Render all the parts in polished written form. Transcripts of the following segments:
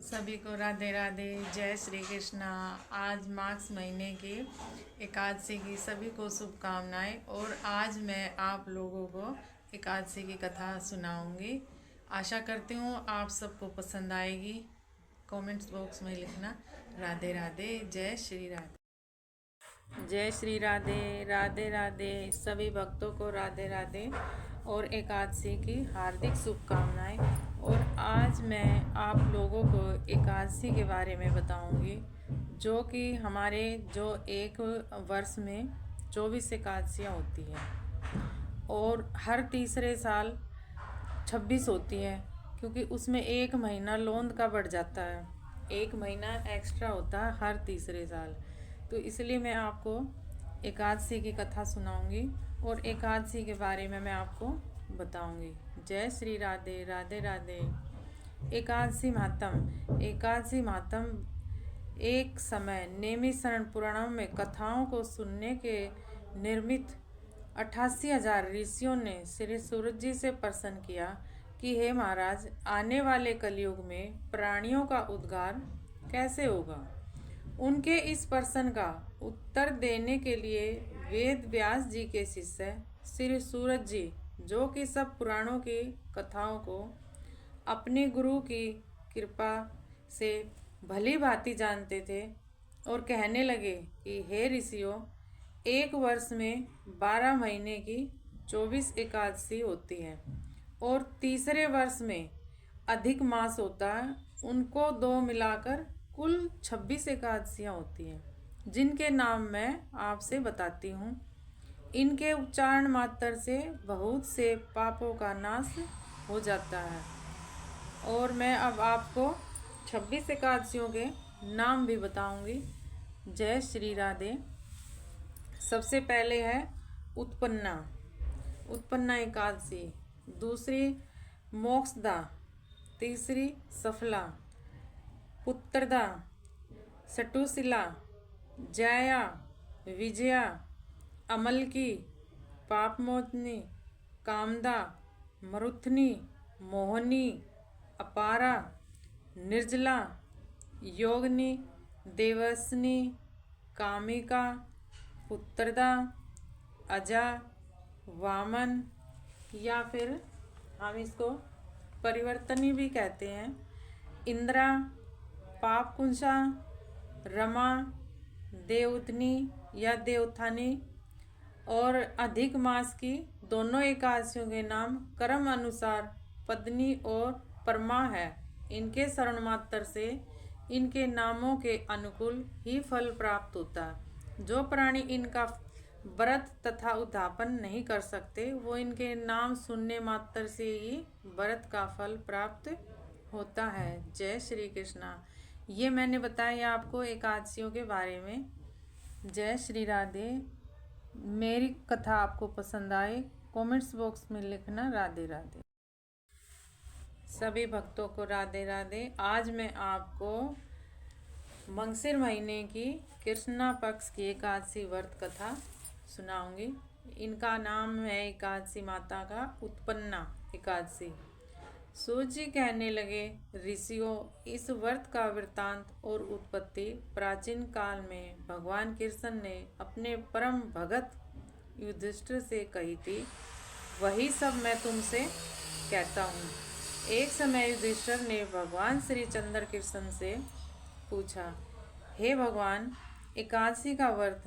सभी को राधे राधे, जय श्री कृष्णा। आज मार्च महीने की एकादशी की सभी को शुभकामनाएं। और आज मैं आप लोगों को एकादशी की कथा सुनाऊंगी। आशा करती हूँ आप सबको पसंद आएगी। कमेंट्स बॉक्स में लिखना राधे राधे, जय श्री राधे। जय श्री राधे, राधे राधे। सभी भक्तों को राधे राधे और एकादशी की हार्दिक शुभकामनाएं। और आज मैं आप लोगों को एकादशी के बारे में बताऊंगी, जो कि हमारे जो एक वर्ष में 24 एकादशियाँ होती हैं और हर तीसरे साल 26 होती हैं, क्योंकि उसमें एक महीना लोंद का बढ़ जाता है, एक महीना एक्स्ट्रा होता है हर तीसरे साल। तो इसलिए मैं आपको एकादशी की कथा सुनाऊंगी और एकादशी के बारे में मैं आपको बताऊंगी। जय श्री राधे, राधे राधे। एकादशी महात्म। एकादशी महात्म एक समय नेमि शरण पुराणों में कथाओं को सुनने के निर्मित 88,000 ऋषियों ने श्री सूरज जी से प्रश्न किया कि हे महाराज, आने वाले कलयुग में प्राणियों का उद्धार कैसे होगा। उनके इस प्रश्न का उत्तर देने के लिए वेद व्यास जी के शिष्य श्री सूरज जी, जो कि सब पुराणों की कथाओं को अपने गुरु की कृपा से भली भांति जानते थे, और कहने लगे कि हे ऋषियों, एक वर्ष में 12 महीने की 24 एकादशी होती है और तीसरे वर्ष में अधिक मास होता है। उनको दो मिलाकर कुल 26 एकादशियाँ होती हैं, जिनके नाम मैं आपसे बताती हूँ। इनके उच्चारण मात्र से बहुत से पापों का नाश हो जाता है। और मैं अब आपको 26 एकादशियों के नाम भी बताऊंगी। जय श्री राधे। सबसे पहले है उत्पन्ना। उत्पन्ना एकादशी। दूसरी मोक्षदा। तीसरी सफला। पुत्रदा। सटुशिला। जया। विजया। अमलकी। पापमोचनी। कामदा। मरुथनी। मोहनी। अपारा। निर्जला। योगिनी। देवस्नी। कामिका। पुत्रदा। अजा। वामन, या फिर हम इसको परिवर्तनी भी कहते हैं, इंद्रा। पापकुंसा। रमा। देवउतनी या देवथानी। और अधिक मास की दोनों एकादशियों के नाम क्रम अनुसार पद्नी और परमा है। इनके शरण मात्र से इनके नामों के अनुकूल ही फल प्राप्त होता है। जो प्राणी इनका व्रत तथा उद्यापन नहीं कर सकते, वो इनके नाम सुनने मात्र से ही व्रत का फल प्राप्त होता है। जय श्री कृष्णा। ये मैंने बताया आपको एकादशियों के बारे में। जय श्री राधे। मेरी कथा आपको पसंद आए, कमेंट्स बॉक्स में लिखना राधे राधे। सभी भक्तों को राधे राधे। आज मैं आपको मंगसिर महीने की कृष्णा पक्ष की एकादशी व्रत कथा सुनाऊंगी। इनका नाम है एकादशी माता का उत्पन्ना एकादशी। सूर्य जी कहने लगे, ऋषियों, इस व्रत का वृत्तांत और उत्पत्ति प्राचीन काल में भगवान कृष्ण ने अपने परम भगत युधिष्ठिर से कही थी। वही सब मैं तुमसे कहता हूँ। एक समय युधिष्ठिर ने भगवान श्री चंद्र कृष्ण से पूछा, हे भगवान, एकादशी का व्रत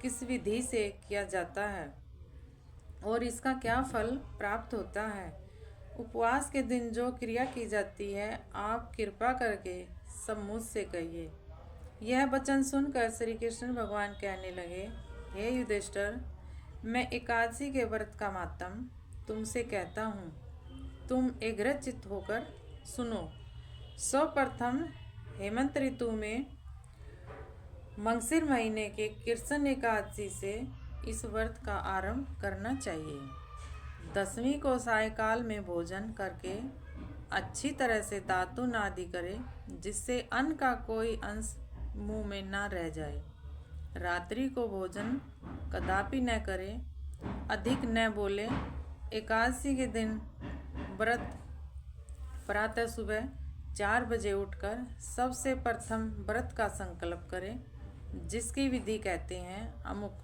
किस विधि से किया जाता है और इसका क्या फल प्राप्त होता है। उपवास के दिन जो क्रिया की जाती है, आप कृपा करके सब मुझसे कहिए। यह वचन सुनकर श्री कृष्ण भगवान कहने लगे, हे युधिष्ठिर, मैं एकादशी के व्रत का मातम तुमसे कहता हूँ। तुम एग्रचित होकर सुनो। सर्वप्रथम हेमंत ऋतु में मंगसिर महीने के कृष्ण एकादशी से इस व्रत का आरंभ करना चाहिए। दसवीं को सायकाल में भोजन करके अच्छी तरह से दातुन आदि करें, जिससे अन्न का कोई अंश मुंह में न रह जाए। रात्रि को भोजन कदापि न करें, अधिक न बोले। एकादशी के दिन व्रत प्रातः सुबह 4 बजे उठकर सबसे प्रथम व्रत का संकल्प करें, जिसकी विधि कहते हैं अमुक।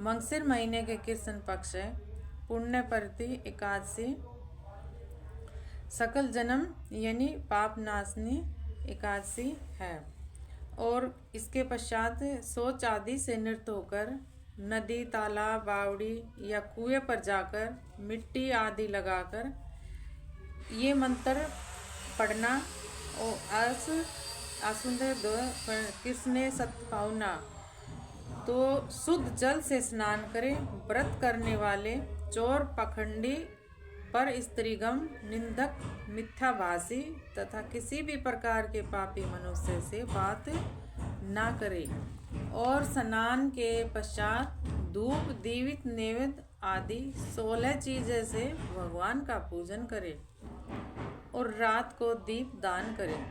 मंगसिर महीने के कृष्ण पक्ष है, पुण्य प्रति एकादशी सकल जन्म यानी पाप नाशनी एकादशी है। और इसके पश्चात शौच आदि से निवृत्त होकर नदी, तालाब, बावड़ी या कुएं पर जाकर मिट्टी आदि लगाकर ये मंत्र पढ़ना और आसुंदर कृष्ण सत्पावना तो शुद्ध जल से स्नान करें। व्रत करने वाले चोर, पखंडी, पर स्त्रीगम, निंदक, मिथ्याभाषी तथा किसी भी प्रकार के पापी मनुष्य से बात ना करें। और स्नान के पश्चात धूप, दीवित, नैवेद्य आदि 16 चीज़ें से भगवान का पूजन करें और रात को दीप दान करें।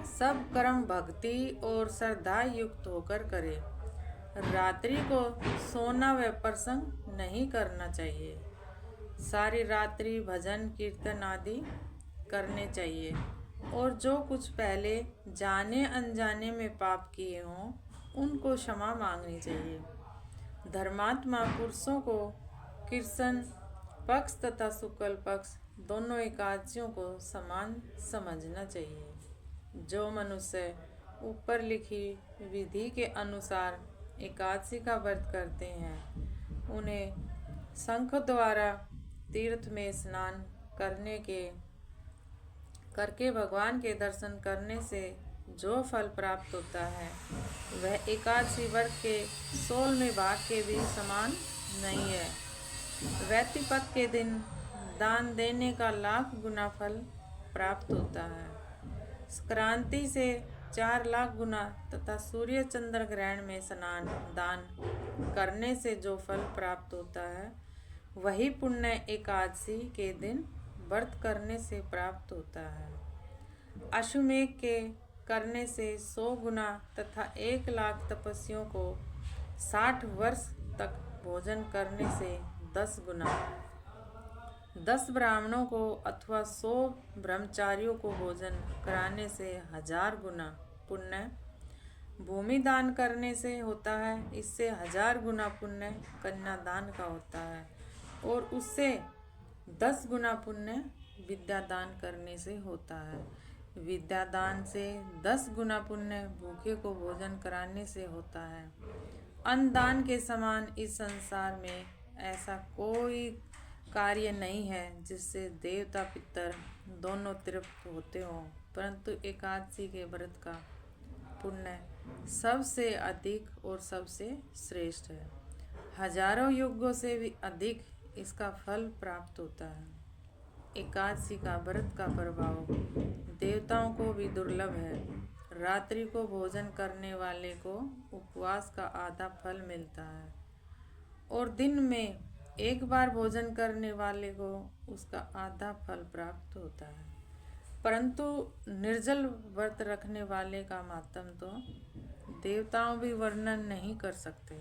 सब कर्म भक्ति और श्रद्धा युक्त होकर करें। रात्रि को सोना व प्रसंग नहीं करना चाहिए। सारी रात्रि भजन कीर्तन आदि करने चाहिए। और जो कुछ पहले जाने अनजाने में पाप किए हों उनको क्षमा मांगनी चाहिए। धर्मात्मा पुरुषों को कृष्ण पक्ष तथा शुक्ल पक्ष दोनों एकादशियों को समान समझना चाहिए। जो मनुष्य ऊपर लिखी विधि के अनुसार एकादशी का व्रत करते हैं, उन्हें शंख द्वारा तीर्थ में स्नान करके भगवान के दर्शन करने से जो फल प्राप्त होता है वह एकादशी व्रत के 16वें भाग के भी समान नहीं है। वैतिपत के दिन दान देने का लाख गुना फल प्राप्त होता है। संक्रांति से 4 लाख गुना तथा सूर्य चंद्र ग्रहण में स्नान दान करने से जो फल प्राप्त होता है वही पुण्य एकादशी के दिन व्रत करने से प्राप्त होता है। अश्वमेध के करने से 100 गुना तथा 1 लाख तपस्वियों को 60 वर्ष तक भोजन करने से 10 गुना, 10 ब्राह्मणों को अथवा 100 ब्रह्मचारियों को भोजन कराने से 1000 गुना पुण्य भूमि दान करने से होता है। इससे 1000 गुना पुण्य कन्यादान का होता है और उससे 10 गुना पुण्य विद्यादान करने से होता है। विद्यादान से 10 गुना पुण्य भूखे को भोजन कराने से होता है। अन्नदान के समान इस संसार में ऐसा कोई कार्य नहीं है जिससे देवता पितर दोनों तृप्त होते हों, परंतु एकादशी के व्रत का पुण्य सबसे अधिक और सबसे श्रेष्ठ है। हजारों युगों से भी अधिक इसका फल प्राप्त होता है। एकादशी का व्रत का प्रभाव देवताओं को भी दुर्लभ है। रात्रि को भोजन करने वाले को उपवास का आधा फल मिलता है और दिन में एक बार भोजन करने वाले को उसका आधा फल प्राप्त होता है। परंतु निर्जल व्रत रखने वाले का मातम तो देवताओं भी वर्णन नहीं कर सकते।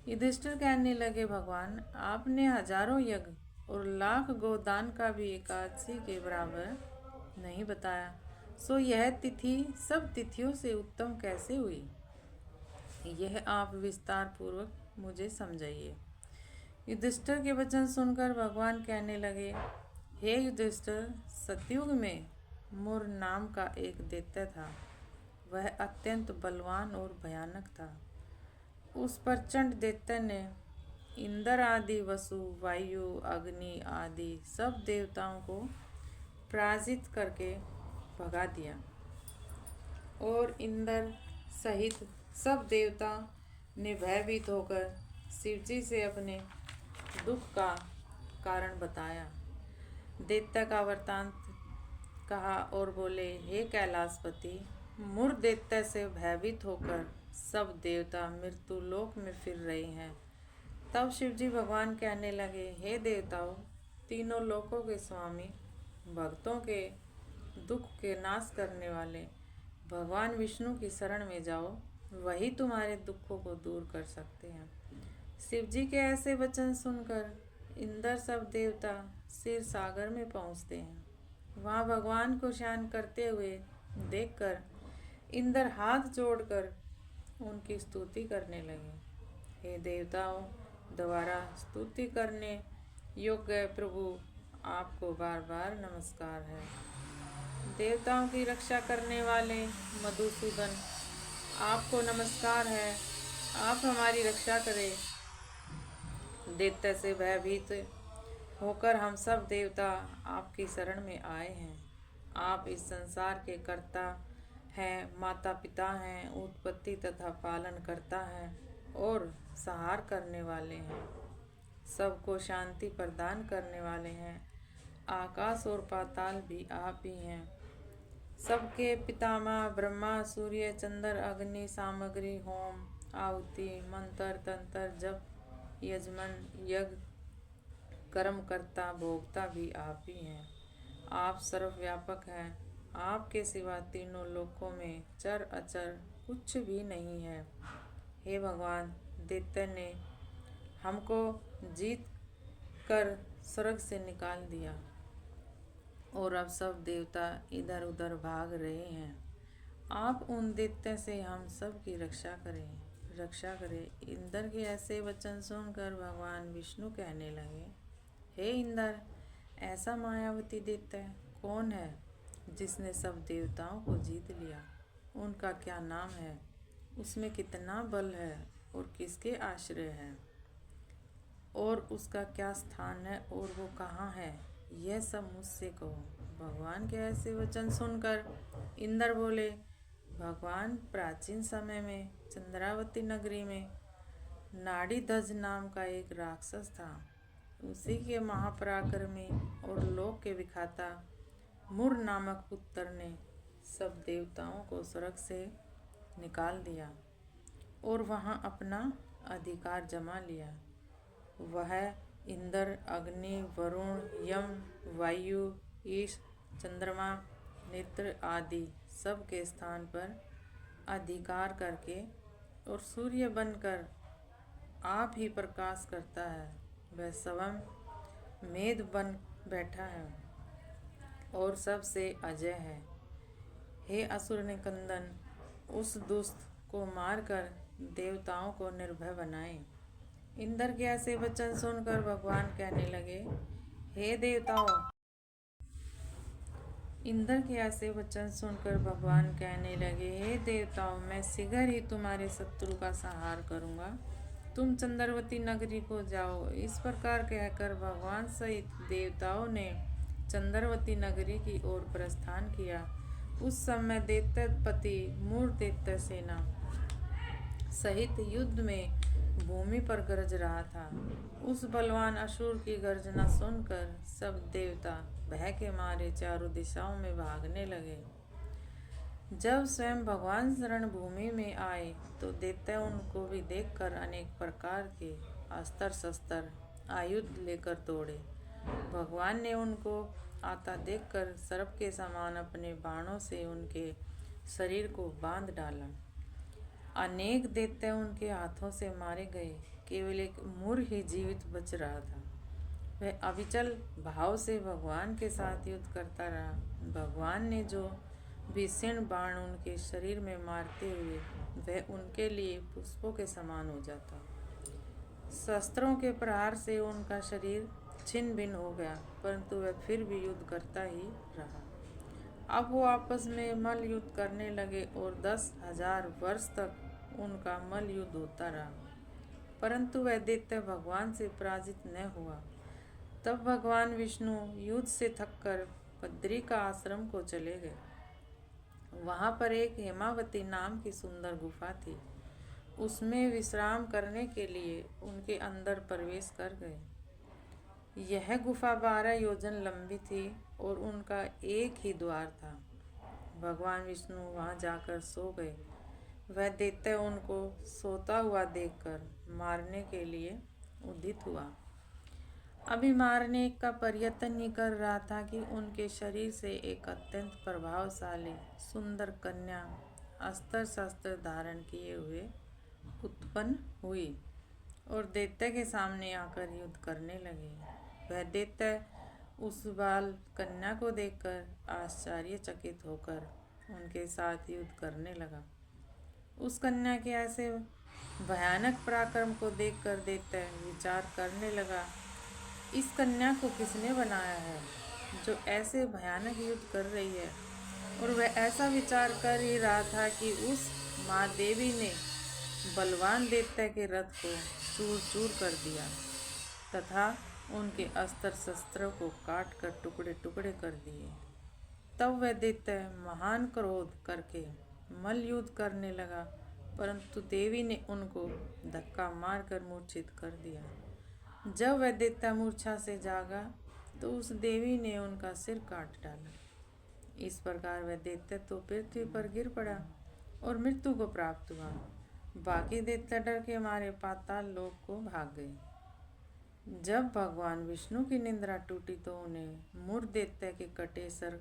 युधिष्ठिर कहने लगे, भगवान आपने हजारों यज्ञ और लाख गोदान का भी एकादशी के बराबर नहीं बताया, सो यह तिथि सब तिथियों से उत्तम कैसे हुई? यह आप विस्तार पूर्वक मुझे समझाइए। युधिष्ठिर के वचन सुनकर भगवान कहने लगे, हे युधिष्ठिर, सतयुग में मुर नाम का एक दैत्य था। वह अत्यंत बलवान और भयानक था। उस प्रचंड दैत्य ने इंद्र आदि, वसु, वायु, अग्नि आदि सब देवताओं को पराजित करके भगा दिया और इंद्र सहित सब देवता ने भयभीत होकर शिवजी से अपने दुख का कारण बताया। दैत्य का वृत्तांत कहा और बोले, हे कैलाशपति, मुर दैत्य से भयभीत होकर सब देवता मृत्यु लोक में फिर रहे हैं। तब शिवजी भगवान कहने लगे, हे देवताओं, तीनों लोकों के स्वामी, भक्तों के दुख के नाश करने वाले भगवान विष्णु की शरण में जाओ, वही तुम्हारे दुखों को दूर कर सकते हैं। शिवजी के ऐसे वचन सुनकर इंद्र सब देवता क्षीर सागर में पहुँचते हैं वहाँ भगवान को शांत करते हुए देखकर इंद्र हाथ जोड़कर उनकी स्तुति करने लगे। हे देवताओं, दोबारा स्तुति करने योग्य प्रभु, आपको बार बार नमस्कार है। देवताओं की रक्षा करने वाले मधुसूदन, आपको नमस्कार है। आप हमारी रक्षा करें। दैत्य से भयभीत होकर हम सब देवता आपकी शरण में आए हैं। आप इस संसार के कर्ता हैं, माता पिता हैं, उत्पत्ति तथा पालन करता है और संहार करने वाले हैं। सबको शांति प्रदान करने वाले हैं। आकाश और पाताल भी आप ही हैं। सबके पितामह ब्रह्मा, सूर्य, चंद्र, अग्नि, सामग्री, होम, आहुति, मंत्र, तंत्र, जप, यजमान, यज्ञ, कर्मकर्ता, भोक्ता भी आप ही हैं। आप सर्वव्यापक हैं। आपके सिवा तीनों लोकों में चर अचर कुछ भी नहीं है। हे भगवान, दैत्य ने हमको जीत कर स्वर्ग से निकाल दिया और अब सब देवता इधर उधर भाग रहे हैं। आप उन दैत्य से हम सब की रक्षा करें। इंद्र के ऐसे वचन सुनकर भगवान विष्णु कहने लगे, हे इंद्र, ऐसा मायावती दैत्य कौन है जिसने सब देवताओं को जीत लिया? उनका क्या नाम है? उसमें कितना बल है और किसके आश्रय है? और उसका क्या स्थान है और वो कहाँ है? यह सब मुझसे कहो। भगवान के ऐसे वचन सुनकर इंद्र बोले, भगवान, प्राचीन समय में चंद्रावती नगरी में नाड़ीध्वज नाम का एक राक्षस था। उसी के महापराक्रमी और लोक के विखाता मुर नामक पुत्र ने सब देवताओं को स्वर्ग से निकाल दिया और वहां अपना अधिकार जमा लिया। वह इंद्र, अग्नि, वरुण, यम, वायु, ईश, चंद्रमा, नेत्र आदि सब के स्थान पर अधिकार करके और सूर्य बनकर आप ही प्रकाश करता है। वह स्वयं मेघ बन बैठा है और सबसे अजय है। हे असुर निकंदन, उस दुष्ट को मारकर देवताओं को निर्भय बनाए। इंद्र के ऐसे वचन सुनकर भगवान कहने लगे, हे देवताओं, मैं शीघ्र ही तुम्हारे शत्रु का संहार करूंगा। तुम चंद्रवती नगरी को जाओ। इस प्रकार कहकर भगवान सहित देवताओं ने चंद्रवती नगरी की ओर प्रस्थान किया। उस समय दैत्यपति मूर दैत्य सेना सहित युद्ध में भूमि पर गरज रहा था। उस बलवान असुर की गर्जना सुनकर सब देवता भय के मारे चारों दिशाओं में भागने लगे। जब स्वयं भगवान शरण भूमि में आए तो दैत्य उनको भी देखकर अनेक प्रकार के अस्त्र शस्त्र आयुध लेकर दौड़े। भगवान ने उनको आता देखकर सर्प के समान अपने बाणों से उनके शरीर को बांध डाला। अनेक दैत्य उनके हाथों से मारे गए। केवल एक मुर ही जीवित बच रहा था। वह अविचल भाव से भगवान के साथ युद्ध करता रहा। भगवान ने जो भीषण बाण उनके शरीर में मारते हुए वह उनके लिए पुष्पों के समान हो जाता। शस्त्रों के प्रहार से उनका शरीर छिन्न भिन्न हो गया, परंतु वह फिर भी युद्ध करता ही रहा। अब वो आपस में मल युद्ध करने लगे और 10,000 वर्ष तक उनका मल युद्ध होता रहा, परंतु वह दैत्य भगवान से पराजित न हुआ। तब भगवान विष्णु युद्ध से थककर बद्री का आश्रम को चले गए। वहां पर एक हेमावती नाम की सुंदर गुफा थी। उसमें विश्राम करने के लिए उनके अंदर प्रवेश कर गए। यह गुफा 12 योजन लंबी थी और उनका एक ही द्वार था। भगवान विष्णु वहां जाकर सो गए। वह दैत्य उनको सोता हुआ देखकर मारने के लिए उद्यत हुआ। अभी मारने का प्रयत्न ही कर रहा था कि उनके शरीर से एक अत्यंत प्रभावशाली सुंदर कन्या अस्त्र शस्त्र धारण किए हुए उत्पन्न हुई और दैत्य के सामने आकर युद्ध करने लगे। वह दैत्य उस बाल कन्या को देखकर आश्चर्यचकित होकर उनके साथ युद्ध करने लगा। उस कन्या के ऐसे भयानक पराक्रम को देखकर दैत्य विचार करने लगा, इस कन्या को किसने बनाया है जो ऐसे भयानक युद्ध कर रही है। और वह ऐसा विचार कर ही रहा था कि उस माँ देवी ने बलवान दैत्य के रथ को चूर चूर कर दिया तथा उनके अस्त्र शस्त्रों को काट कर टुकड़े टुकड़े कर दिए। तब वह दैत्य महान क्रोध करके मल्ल युद्ध करने लगा, परंतु देवी ने उनको धक्का मारकर मूर्छित कर दिया। जब वह दैत्य मूर्छा से जागा तो उस देवी ने उनका सिर काट डाला। इस प्रकार वह दैत्य तो पृथ्वी पर गिर पड़ा और मृत्यु को प्राप्त हुआ। बाकी दैत्य डर के मारे पाताल लोक को भाग गए। जब भगवान विष्णु की निंद्रा टूटी तो उन्हें मूर्ख दैत्य के कटे सर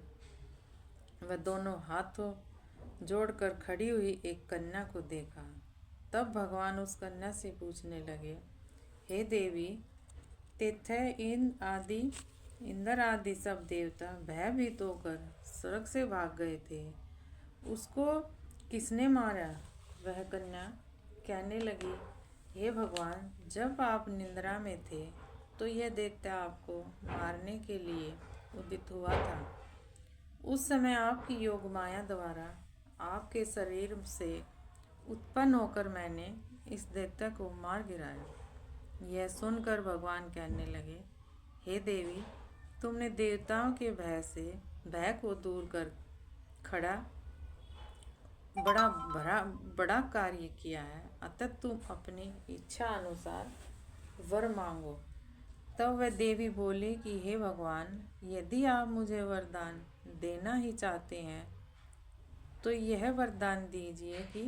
व दोनों हाथों जोड़कर खड़ी हुई एक कन्या को देखा। तब भगवान उस कन्या से पूछने लगे, हे देवी, तेथे इंद्र आदि सब देवता भयभीत होकर स्वर्ग से भाग गए थे, उसको किसने मारा? वह कन्या कहने लगी, हे भगवान, जब आप निंद्रा में थे तो यह दैत्य आपको मारने के लिए उदित हुआ था। उस समय आपकी योग माया द्वारा आपके शरीर से उत्पन्न होकर मैंने इस दैत्य को मार गिराया। यह सुनकर भगवान कहने लगे, हे देवी, तुमने देवताओं के भय को दूर कर खड़ा बड़ा कार्य किया है, अतः तुम अपनी इच्छा अनुसार वर मांगो। तब वह देवी बोली कि हे भगवान, यदि आप मुझे वरदान देना ही चाहते हैं तो यह वरदान दीजिए कि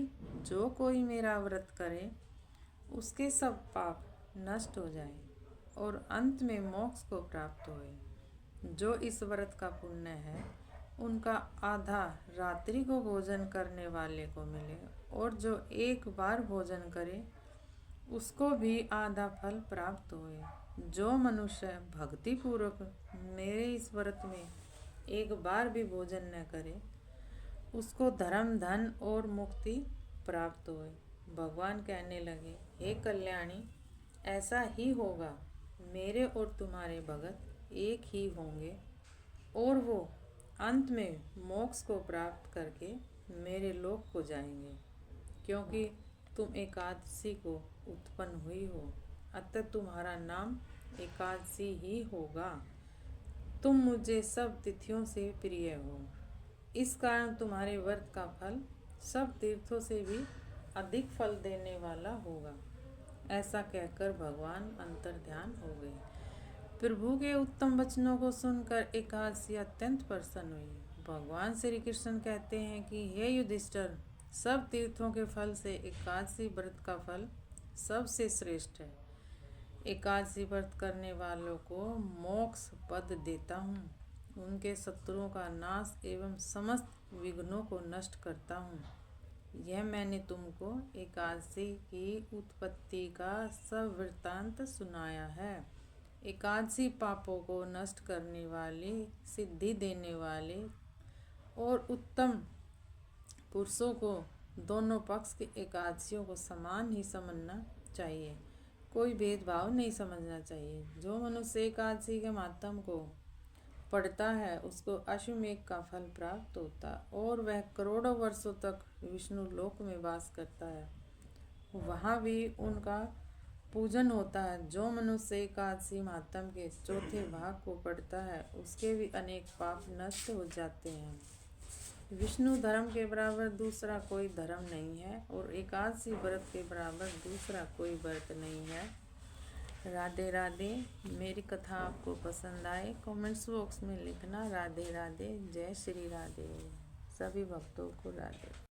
जो कोई मेरा व्रत करे उसके सब पाप नष्ट हो जाए और अंत में मोक्ष को प्राप्त होए। जो इस व्रत का पुण्य है उनका आधा रात्रि को भोजन करने वाले को मिले और जो एक बार भोजन करे उसको भी आधा फल प्राप्त होए। जो मनुष्य भक्ति पूर्वक मेरे इस व्रत में एक बार भी भोजन न करे उसको धर्म, धन और मुक्ति प्राप्त होए। भगवान कहने लगे, हे कल्याणी, ऐसा ही होगा। मेरे और तुम्हारे भगत एक ही होंगे और वो अंत में मोक्ष को प्राप्त करके मेरे लोक को जाएंगे, क्योंकि तुम एकादशी को उत्पन्न हुई हो, अतः तुम्हारा नाम एकादशी ही होगा। तुम मुझे सब तिथियों से प्रिय हो, इस कारण तुम्हारे व्रत का फल सब तीर्थों से भी अधिक फल देने वाला होगा। ऐसा कहकर भगवान अंतर्ध्यान हो गए। प्रभु के उत्तम वचनों को सुनकर एकादशी अत्यंत प्रसन्न हुई। भगवान श्री कृष्ण कहते हैं कि हे युधिष्ठिर, सब तीर्थों के फल से एकादशी व्रत का फल सबसे श्रेष्ठ है। एकादशी व्रत करने वालों को मोक्ष पद देता हूँ, उनके शत्रुओं का नाश एवं समस्त विघ्नों को नष्ट करता हूँ। यह मैंने तुमको एकादशी की उत्पत्ति का सब वृत्तांत सुनाया है। एकादशी पापों को नष्ट करने वाली, सिद्धि देने वाले और उत्तम पुरुषों को दोनों पक्ष के एकादशियों को समान ही समझना चाहिए, कोई भेदभाव नहीं समझना चाहिए। जो मनुष्य एकादशी के मातम को पढ़ता है उसको अश्वमेघ का फल प्राप्त होता और वह करोड़ों वर्षों तक विष्णु लोक में वास करता है, वहाँ भी उनका पूजन होता है। जो मनुष्य एकादशी मातम के चौथे भाग को पढ़ता है उसके भी अनेक पाप नष्ट हो जाते हैं। विष्णु धर्म के बराबर दूसरा कोई धर्म नहीं है और एकादशी व्रत के बराबर दूसरा कोई व्रत नहीं है। राधे राधे। मेरी कथा आपको पसंद आए कमेंट्स बॉक्स में लिखना। राधे राधे। जय श्री राधे। सभी भक्तों को राधे।